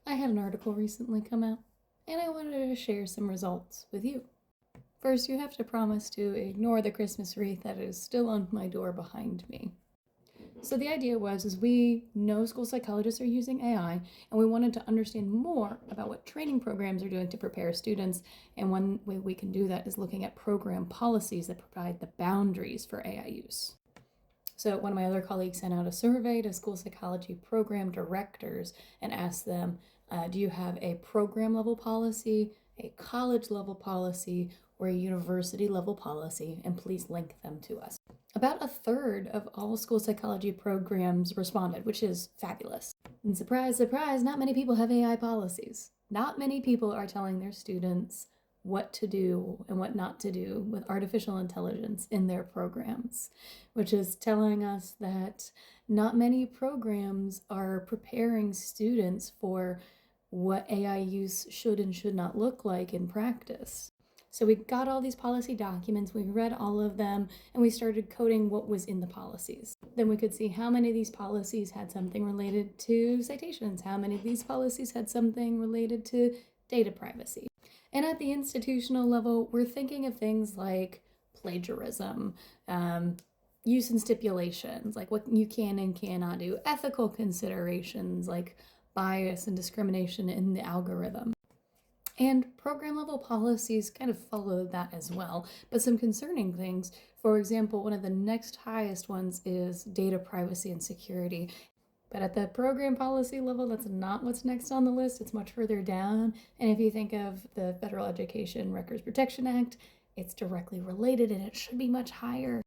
I had an article recently come out, and I wanted to share some results with you. First, you have to promise to ignore the Christmas wreath that is still on my door behind me. So the idea was we know school psychologists are using AI, and we wanted to understand more about what training programs are doing to prepare students. And one way we can do that is looking at program policies that provide the boundaries for AI use. So one of my other colleagues sent out a survey to school psychology program directors and asked them, do you have a program level policy, a college level policy, or a university level policy? And please link them to us. About a third of all school psychology programs responded, which is fabulous. And surprise, surprise, not many people have AI policies. Not many people are telling their students what to do and what not to do with artificial intelligence in their programs, which is telling us that not many programs are preparing students for what AI use should and should not look like in practice. So we got all these policy documents, we read all of them, and we started coding what was in the policies. Then we could see how many of these policies had something related to citations, how many of these policies had something related to data privacy. And at the institutional level, we're thinking of things like plagiarism, use and stipulations, like what you can and cannot do, ethical considerations like bias and discrimination in the algorithm. And program level policies kind of follow that as well, but some concerning things. For example, one of the next highest ones is data privacy and security. But at the program policy level, that's not what's next on the list. It's much further down. And if you think of the Federal Education Records Protection Act, it's directly related and it should be much higher.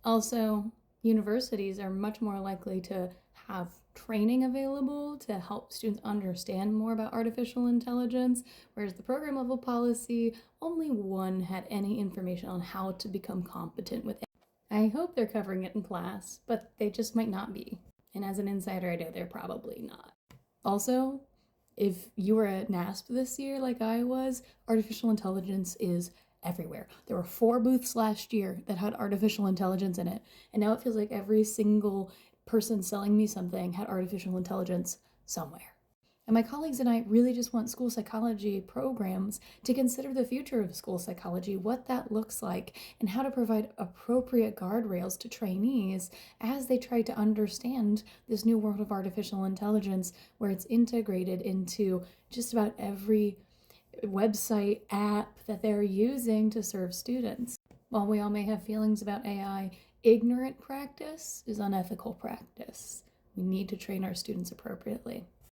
Also, universities are much more likely to have training available to help students understand more about artificial intelligence, whereas the program level policy, only one had any information on how to become competent with it. I hope they're covering it in class, but they just might not be. And as an insider, I know they're probably not. Also, if you were at NASP this year like I was, artificial intelligence is everywhere. There were 4 booths last year that had artificial intelligence in it, and now it feels like every single person selling me something had artificial intelligence somewhere. And my colleagues and I really just want school psychology programs to consider the future of school psychology, what that looks like, and how to provide appropriate guardrails to trainees as they try to understand this new world of artificial intelligence, where it's integrated into just about every website app that they're using to serve students. While we all may have feelings about AI, ignorant practice is unethical practice. We need to train our students appropriately.